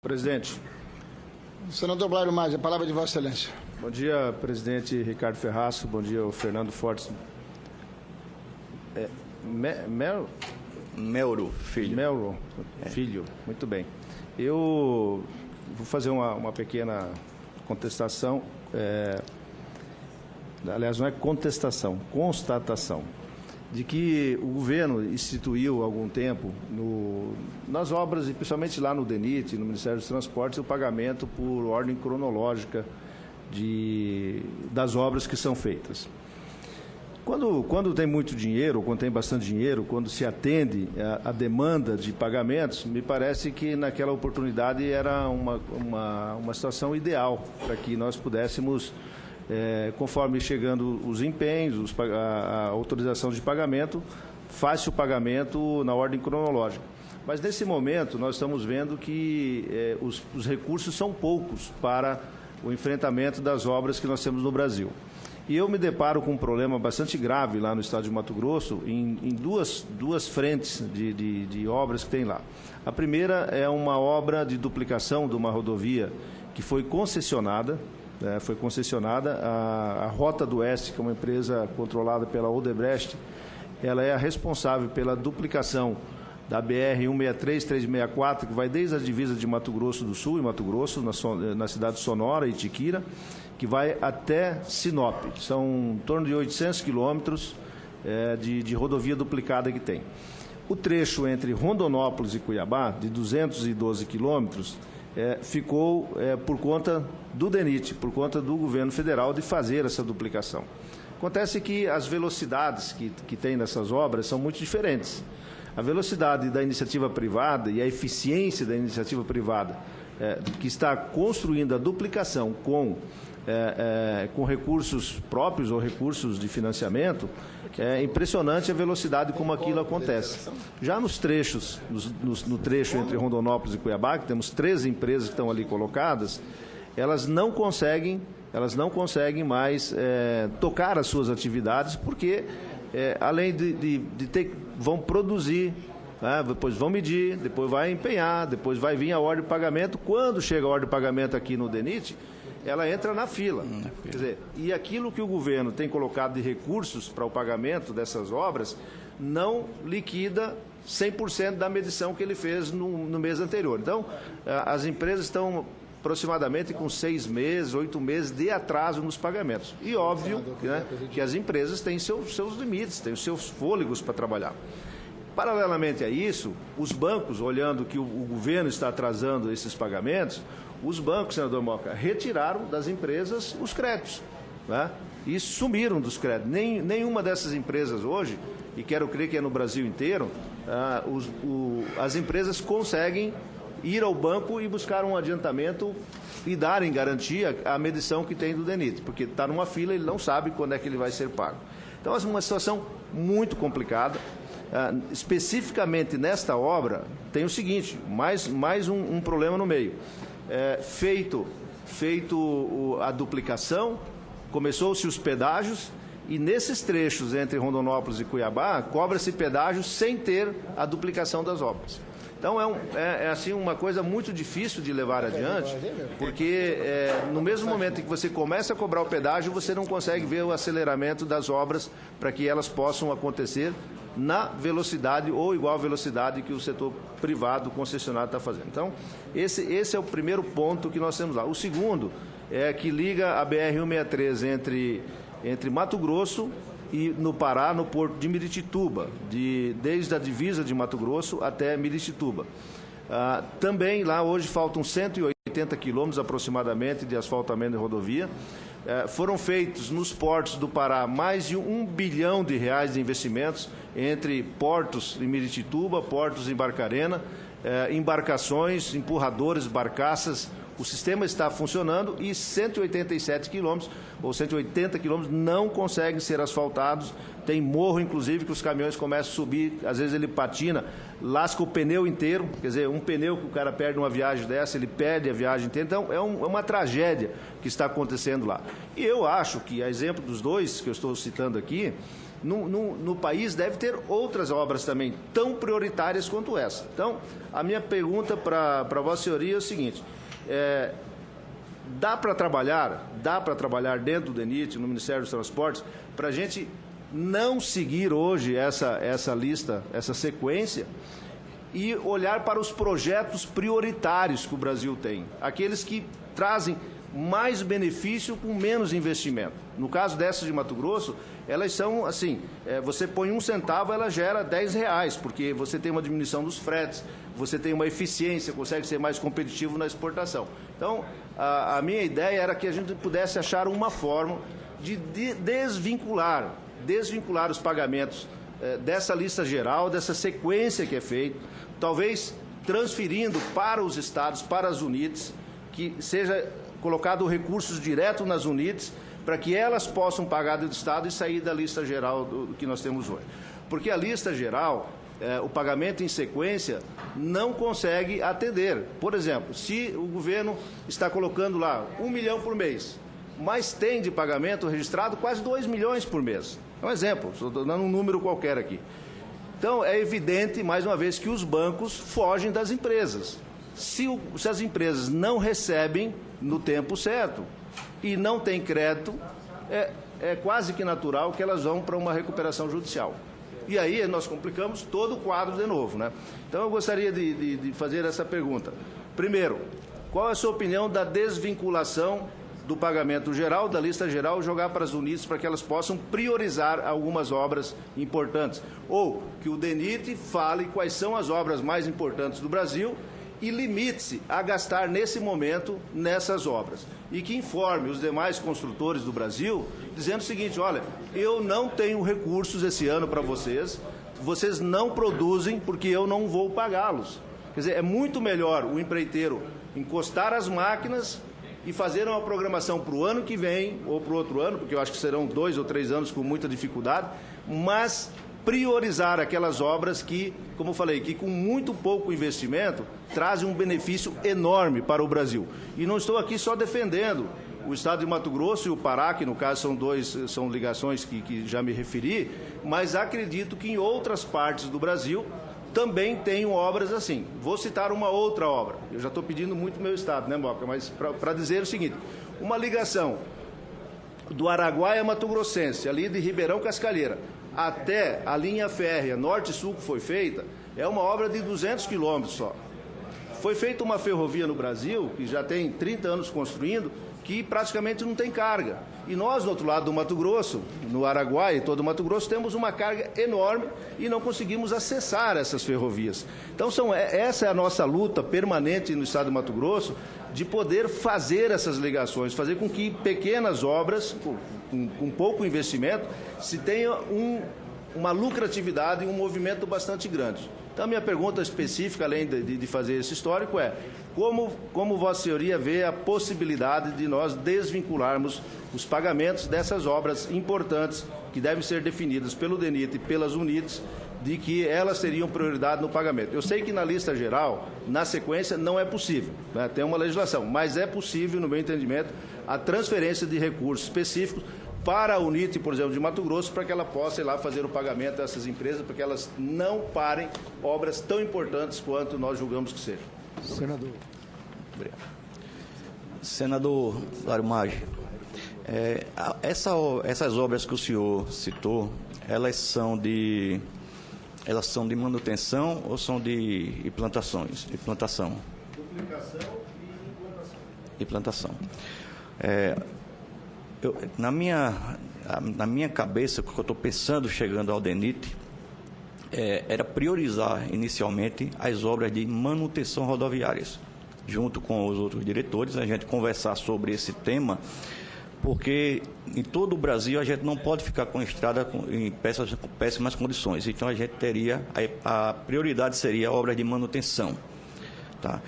Presidente. Senador Blairo Maggi, a palavra é de Vossa Excelência. Bom dia, presidente Ricardo Ferraço. Bom dia, Fernando Fortes. Melro Filho. Melro Filho, muito bem. Eu vou fazer uma pequena contestação. Aliás, não é contestação, constatação, de que o governo instituiu há algum tempo nas obras, e principalmente lá no DENIT, no Ministério dos Transportes, o pagamento por ordem cronológica das obras que são feitas. Quando tem muito dinheiro, ou quando tem bastante dinheiro, quando se atende a demanda de pagamentos, me parece que naquela oportunidade era uma situação ideal para que nós pudéssemos, conforme chegando os empenhos, a autorização de pagamento, faz-se o pagamento na ordem cronológica. Mas nesse momento nós estamos vendo que os recursos são poucos para o enfrentamento das obras que nós temos no Brasil. E eu me deparo com um problema bastante grave lá no estado de Mato Grosso, em duas frentes de obras que tem lá. A primeira é uma obra de duplicação de uma rodovia que foi concessionada, a Rota do Oeste, que é uma empresa controlada pela Odebrecht, ela é a responsável pela duplicação da BR-163-364, que vai desde a divisa de Mato Grosso do Sul e Mato Grosso, na cidade de Sonora e Tiquira, que vai até Sinop. São em torno de 800 quilômetros de rodovia duplicada que tem. O trecho entre Rondonópolis e Cuiabá, de 212 quilômetros, ficou por conta do DENIT, por conta do governo federal, de fazer essa duplicação. Acontece que as velocidades que tem nessas obras são muito diferentes. A velocidade da iniciativa privada e a eficiência da iniciativa privada, que está construindo a duplicação com recursos próprios ou recursos de financiamento, é impressionante a velocidade como aquilo acontece. Já nos trechos, no trecho entre Rondonópolis e Cuiabá, que temos 13 empresas que estão ali colocadas, elas não conseguem mais tocar as suas atividades, porque além de ter, vão produzir, depois vão medir, depois vai empenhar, depois vai vir a ordem de pagamento. Quando chega a ordem de pagamento aqui no DENIT, ela entra na fila. Quer dizer, e aquilo que o governo tem colocado de recursos para o pagamento dessas obras não liquida 100% da medição que ele fez no mês anterior. Então, as empresas estão aproximadamente com 6 meses, 8 meses de atraso nos pagamentos. E óbvio, né, que as empresas têm seus limites, têm os seus fôlegos para trabalhar. Paralelamente a isso, os bancos, olhando que o governo está atrasando esses pagamentos, os bancos, senador Moca, retiraram das empresas os créditos, né, e sumiram dos créditos. Nenhuma dessas empresas hoje, e quero crer que é no Brasil inteiro, as empresas conseguem ir ao banco e buscar um adiantamento e dar em garantia a medição que tem do DENIT, porque está numa fila e ele não sabe quando é que ele vai ser pago. Então, é uma situação muito complicada. Especificamente nesta obra, tem o seguinte, mais um problema no meio. Feito a duplicação, começou-se os pedágios, e nesses trechos entre Rondonópolis e Cuiabá, cobra-se pedágio sem ter a duplicação das obras. Então, assim, uma coisa muito difícil de levar adiante, porque no mesmo momento em que você começa a cobrar o pedágio, você não consegue ver o aceleramento das obras para que elas possam acontecer na velocidade ou igual velocidade que o setor privado concessionário está fazendo. Então, esse é o primeiro ponto que nós temos lá. O segundo é que liga a BR-163 entre Mato Grosso e no Pará, no porto de Miritituba, desde a divisa de Mato Grosso até Miritituba. Também lá hoje faltam 180 quilômetros aproximadamente de asfaltamento de rodovia. Foram feitos nos portos do Pará mais de R$1 bilhão de investimentos entre portos em Miritituba, portos em Barcarena, embarcações, empurradores, barcaças. O sistema está funcionando e 187 quilômetros ou 180 quilômetros não conseguem ser asfaltados. Tem morro, inclusive, que os caminhões começam a subir, às vezes ele patina, lasca o pneu inteiro, quer dizer, um pneu que o cara perde numa viagem dessa, ele perde a viagem inteira. Então, é uma tragédia que está acontecendo lá. E eu acho que, a exemplo dos dois que eu estou citando aqui, no país deve ter outras obras também tão prioritárias quanto essa. Então, a minha pergunta para Vossa Senhoria é o seguinte: dá para trabalhar dentro do DENIT, no Ministério dos Transportes, para a gente não seguir hoje essa lista, essa sequência, e olhar para os projetos prioritários que o Brasil tem, aqueles que trazem mais benefício com menos investimento. No caso dessas de Mato Grosso, elas são assim, você põe 1 centavo, ela gera R$10, porque você tem uma diminuição dos fretes, você tem uma eficiência, consegue ser mais competitivo na exportação. Então, a minha ideia era que a gente pudesse achar uma forma de desvincular os pagamentos dessa lista geral, dessa sequência que é feita, talvez transferindo para os estados, para as UNITs, que seja colocado recursos direto nas UNITs, para que elas possam pagar do estado e sair da lista geral do que nós temos hoje. Porque a lista geral, o pagamento em sequência, não consegue atender. Por exemplo, se o governo está colocando lá 1 milhão por mês, mas tem de pagamento registrado quase 2 milhões por mês. É um exemplo, estou dando um número qualquer aqui. Então, é evidente, mais uma vez, que os bancos fogem das empresas. Se as empresas não recebem no tempo certo e não têm crédito, é quase que natural que elas vão para uma recuperação judicial. E aí nós complicamos todo o quadro de novo, né? Então, eu gostaria de fazer essa pergunta. Primeiro, qual é a sua opinião da desvinculação do pagamento geral, da lista geral, jogar para as UNITs para que elas possam priorizar algumas obras importantes? Ou que o DENIT fale quais são as obras mais importantes do Brasil e limite-se a gastar nesse momento nessas obras. E que informe os demais construtores do Brasil, dizendo o seguinte: olha, eu não tenho recursos esse ano para vocês, vocês não produzem porque eu não vou pagá-los. Quer dizer, é muito melhor o empreiteiro encostar as máquinas e fazer uma programação para o ano que vem, ou para o outro ano, porque eu acho que serão 2 ou 3 anos com muita dificuldade, mas priorizar aquelas obras que, como eu falei, que com muito pouco investimento trazem um benefício enorme para o Brasil. E não estou aqui só defendendo o Estado de Mato Grosso e o Pará, que no caso são ligações que já me referi, mas acredito que em outras partes do Brasil também tenho obras assim. Vou citar uma outra obra. Eu já estou pedindo muito meu estado, né, Moca? Mas para dizer o seguinte: uma ligação do Araguaia Mato Grossense, ali de Ribeirão Cascalheira, até a linha férrea norte-sul que foi feita, é uma obra de 200 quilômetros só. Foi feita uma ferrovia no Brasil, que já tem 30 anos construindo, que praticamente não tem carga. E nós, do outro lado do Mato Grosso, no Araguaia e todo o Mato Grosso, temos uma carga enorme e não conseguimos acessar essas ferrovias. Então, essa é a nossa luta permanente no estado do Mato Grosso, de poder fazer essas ligações, fazer com que pequenas obras, com pouco investimento, se tenha uma lucratividade e um movimento bastante grande. Então, a minha pergunta específica, além de fazer esse histórico, é: como Vossa Senhoria vê a possibilidade de nós desvincularmos os pagamentos dessas obras importantes que devem ser definidas pelo DENIT e pelas UNITs, de que elas teriam prioridade no pagamento? Eu sei que na lista geral, na sequência, não é possível, né? Tem uma legislação, mas é possível, no meu entendimento, a transferência de recursos específicos para a UNIT, por exemplo, de Mato Grosso, para que ela possa ir lá fazer o pagamento dessas empresas, para que elas não parem obras tão importantes quanto nós julgamos que sejam. Senador. Obrigado. Senador Lário Maggi, essas obras que o senhor citou, elas são de manutenção ou são de plantações? De plantação. Duplicação e implantação. Na minha cabeça, o que eu estou pensando chegando ao DENIT, era priorizar inicialmente as obras de manutenção rodoviárias, junto com os outros diretores, a gente conversar sobre esse tema, porque em todo o Brasil a gente não pode ficar com a estrada em péssimas condições. Então a gente teria, a prioridade seria a obra de manutenção, tá?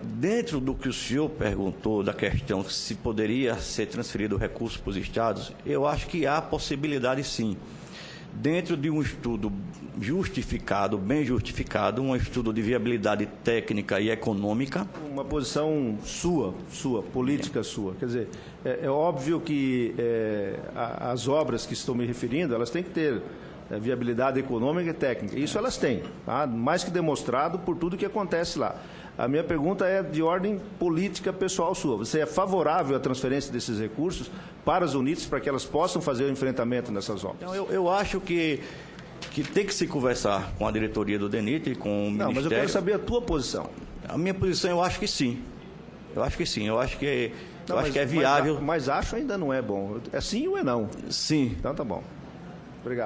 Dentro do que o senhor perguntou, da questão se poderia ser transferido recurso para os estados, eu acho que há possibilidade sim dentro de um estudo justificado, bem justificado, um estudo de viabilidade técnica e econômica. Uma posição sua, política sua. Quer dizer, é óbvio que as obras que estou me referindo, elas têm que ter viabilidade econômica e técnica. Isso elas têm, tá? Mais que demonstrado por tudo que acontece lá. A minha pergunta é de ordem política pessoal sua. Você é favorável à transferência desses recursos para as UNITs para que elas possam fazer o enfrentamento nessas obras? Então, eu acho que tem que se conversar com a diretoria do DENIT e com o Ministério. Não, mas eu quero saber a tua posição. A minha posição, eu acho que sim. Eu acho que sim. Eu acho que é viável. Mas acho ainda não é bom. É sim ou é não? Sim. Então tá bom. Obrigado.